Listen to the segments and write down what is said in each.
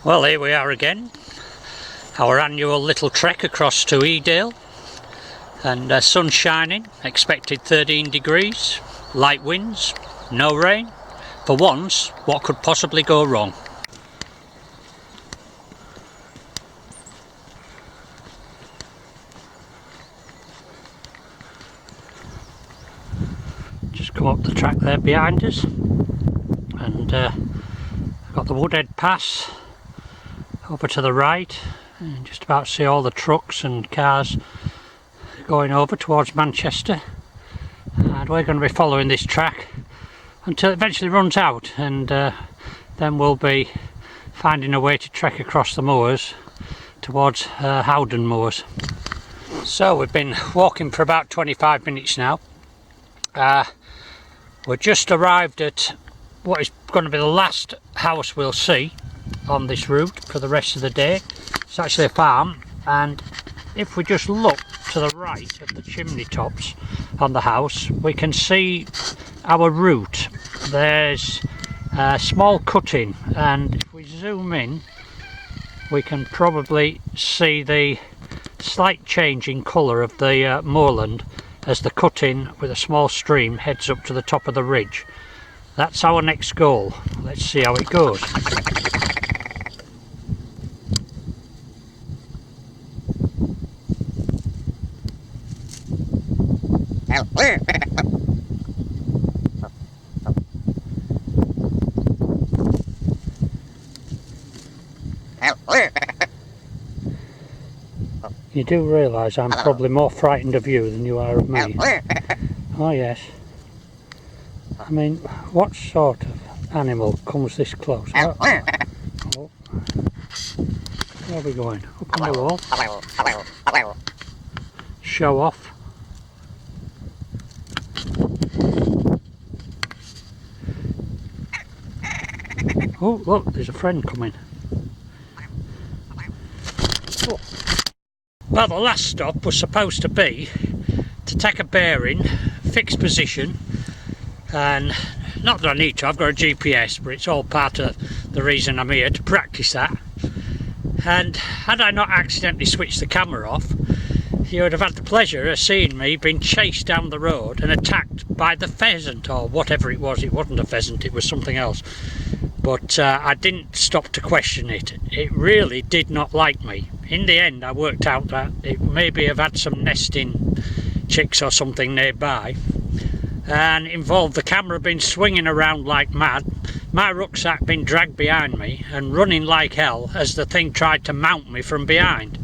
Well, here we are again, our annual little trek across to Edale, and sun shining, expected 13 degrees, light winds, no rain. For once, what could possibly go wrong? Just come up the track there behind us, and got the Woodhead Pass over to the right, and just about see all the trucks and cars going over towards Manchester, and we're going to be following this track until it eventually runs out, and then we'll be finding a way to trek across the moors towards Howden Moors. So we've been walking for about 25 minutes now. We're just arrived at what is going to be the last house we'll see on this route for the rest of the day. It's actually a farm, and if we just look to the right of the chimney tops on the house, we can see our route. There's a small cutting, and if we zoom in, we can probably see the slight change in colour of the moorland as the cutting with a small stream heads up to the top of the ridge. That's our next goal. Let's see how it goes. You do realise I'm probably more frightened of you than you are of me. Oh yes. I mean, what sort of animal comes this close? Oh. Where are we going? Up on the wall? Show off. Oh look, there's a friend coming. Oh. Well, the last stop was supposed to be to take a bearing, fixed position, and not that I need to, I've got a GPS, but it's all part of the reason I'm here, to practice that. And had I not accidentally switched the camera off, you would have had the pleasure of seeing me being chased down the road and attacked by the pheasant, or whatever it was. It wasn't a pheasant, it was something else. But I didn't stop to question it. It really did not like me. In the end, I worked out that it maybe have had some nesting chicks or something nearby, and involved the camera being swinging around like mad, my rucksack being dragged behind me, and running like hell as the thing tried to mount me from behind.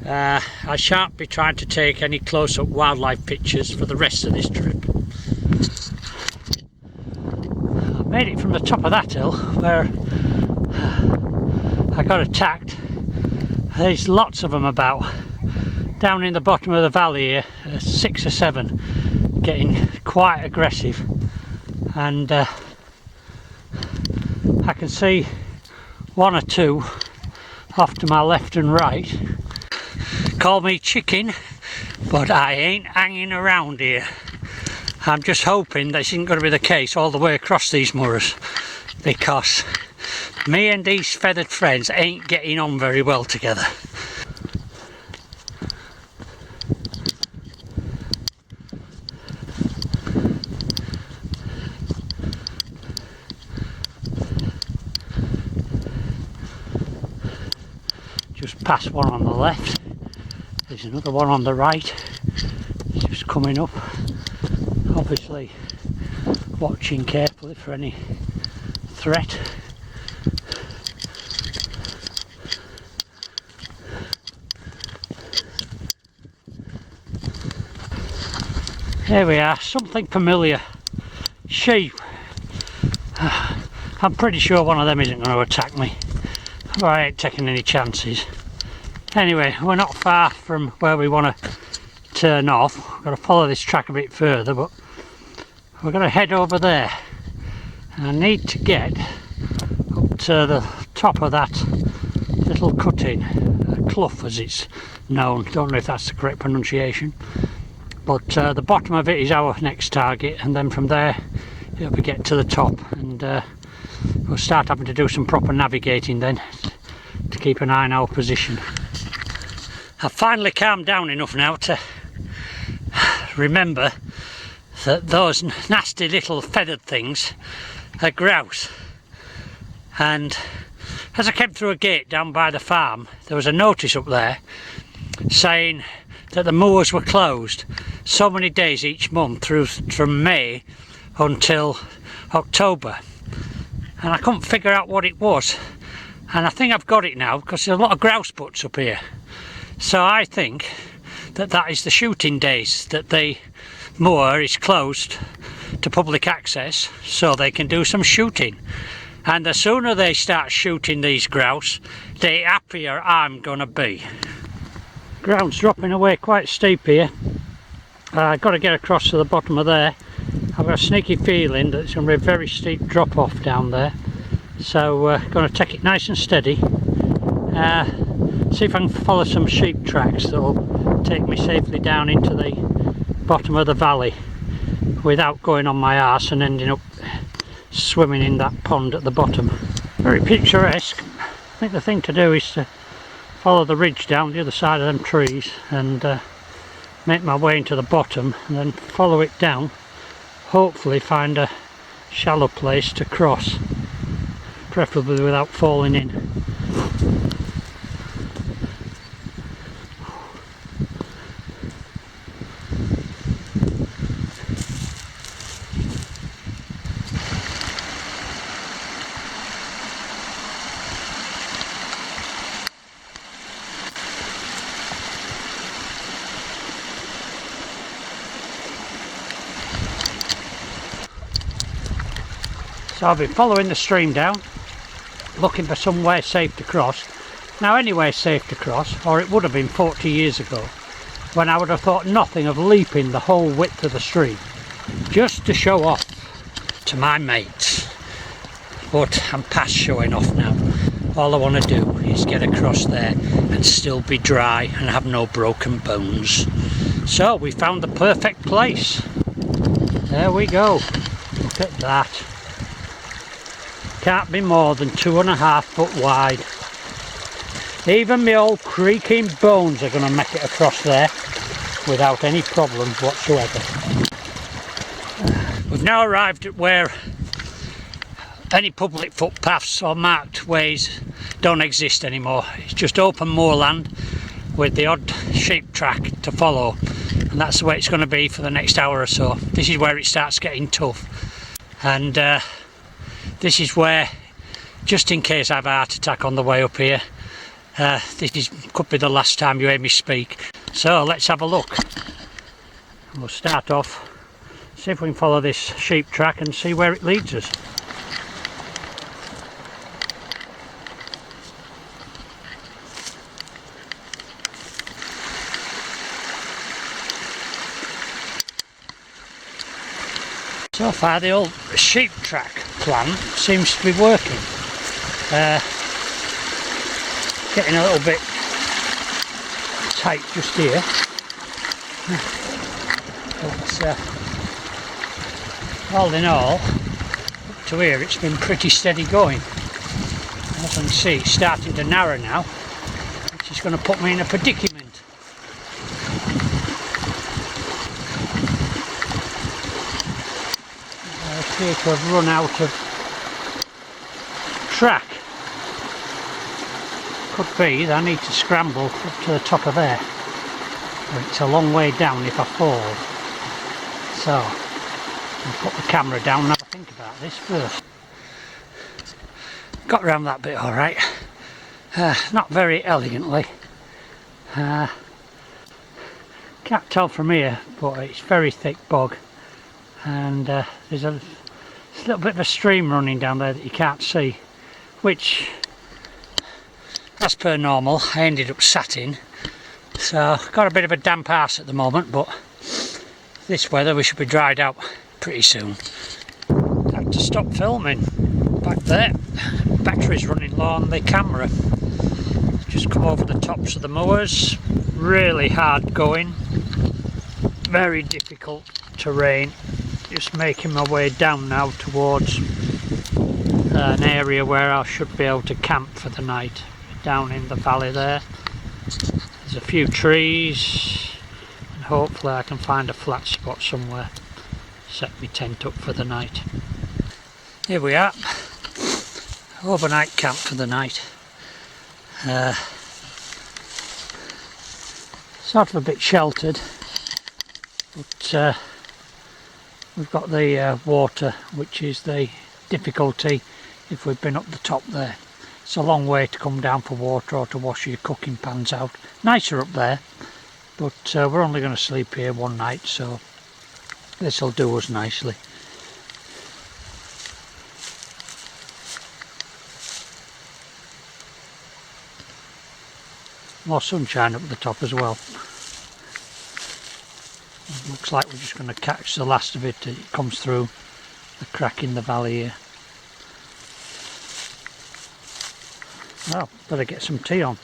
I shan't be trying to take any close-up wildlife pictures for the rest of this trip. I made it from the top of that hill where I got attacked. There's lots of them about. Down in the bottom of the valley here, 6 or 7, getting quite aggressive, and I can see 1 or 2 off to my left and right. Call me chicken, but I ain't hanging around here. I'm just hoping this isn't going to be the case all the way across these moors, because me and these feathered friends ain't getting on very well together. Just past one on the left, there's another one on the right, just coming up, obviously watching carefully for any threat. Here we are, something familiar. Sheep. I'm pretty sure one of them isn't going to attack me, but I ain't taking any chances. Anyway, we're not far from where we want to turn off. We've got to follow this track a bit further, but we're going to head over there. And I need to get up to the top of that little cutting, clough as it's known. Don't know if that's the correct pronunciation. But the bottom of it is our next target, and then from there we get to the top, and we're we'll start having to do some proper navigating then to keep an eye on our position. I've finally calmed down enough now to remember that those nasty little feathered things are grouse. And as I came through a gate down by the farm, there was a notice up there saying that the moors were closed so many days each month from May until October, and I couldn't figure out what it was, and I think I've got it now because there's a lot of grouse butts up here. So I think that that is the shooting days, that the moor is closed to public access so they can do some shooting, and the sooner they start shooting these grouse, the happier I'm gonna be. Ground's dropping away quite steep here. I've got to get across to the bottom of there. I've got a sneaky feeling that it's going to be a very steep drop off down there, so going to take it nice and steady, see if I can follow some sheep tracks that will take me safely down into the bottom of the valley without going on my arse and ending up swimming in that pond at the bottom. Very picturesque. I think the thing to do is to follow the ridge down the other side of them trees and make my way into the bottom and then follow it down, hopefully find a shallow place to cross, preferably without falling in. So I've been following the stream down, looking for somewhere safe to cross. Now anywhere safe to cross, or it would have been 40 years ago, when I would have thought nothing of leaping the whole width of the stream, just to show off to my mates. But I'm past showing off now. All I want to do is get across there and still be dry and have no broken bones. So we found the perfect place. There we go. Look at that. Can't be more than 2.5 foot wide. Even my old creaking bones are going to make it across there without any problems whatsoever. We've now arrived at where any public footpaths or marked ways don't exist anymore. It's just open moorland with the odd sheep track to follow, and that's the way it's going to be for the next hour or so. This is where it starts getting tough, and this is where, just in case I have a heart attack on the way up here, could be the last time you hear me speak. So let's have a look. We'll start off, see if we can follow this sheep track and see where it leads us. So far the old sheep track plan seems to be working. Getting a little bit tight just here. But all in all, up to here it's been pretty steady going. As you can see, it's starting to narrow now, which is going to put me in a predicament. I appear to have run out of track. Could be that I need to scramble up to the top of there, but it's a long way down if I fall. So I'll put the camera down and have a think about this first. Got around that bit alright, not very elegantly. Can't tell from here, but it's very thick bog, and there's a little bit of a stream running down there that you can't see, which, as per normal, I ended up sat in. So got a bit of a damp arse at the moment, but this weather we should be dried out pretty soon. Had to stop filming back there. Battery's running low on the camera. Just come over the tops of the moors. Really hard going. Very difficult terrain. Just making my way down now towards an area where I should be able to camp for the night, down in the valley there. There's a few trees, and hopefully I can find a flat spot somewhere, set my tent up for the night. Here we are, overnight camp for the night. Sort of a bit sheltered, but we've got the water, which is the difficulty if we've been up the top there. It's a long way to come down for water or to wash your cooking pans out. Nicer up there, but we're only going to sleep here one night, so this will do us nicely. More sunshine up the top as well. It looks like we're just going to catch the last of it. It comes through the crack in the valley here. Well, better get some tea on.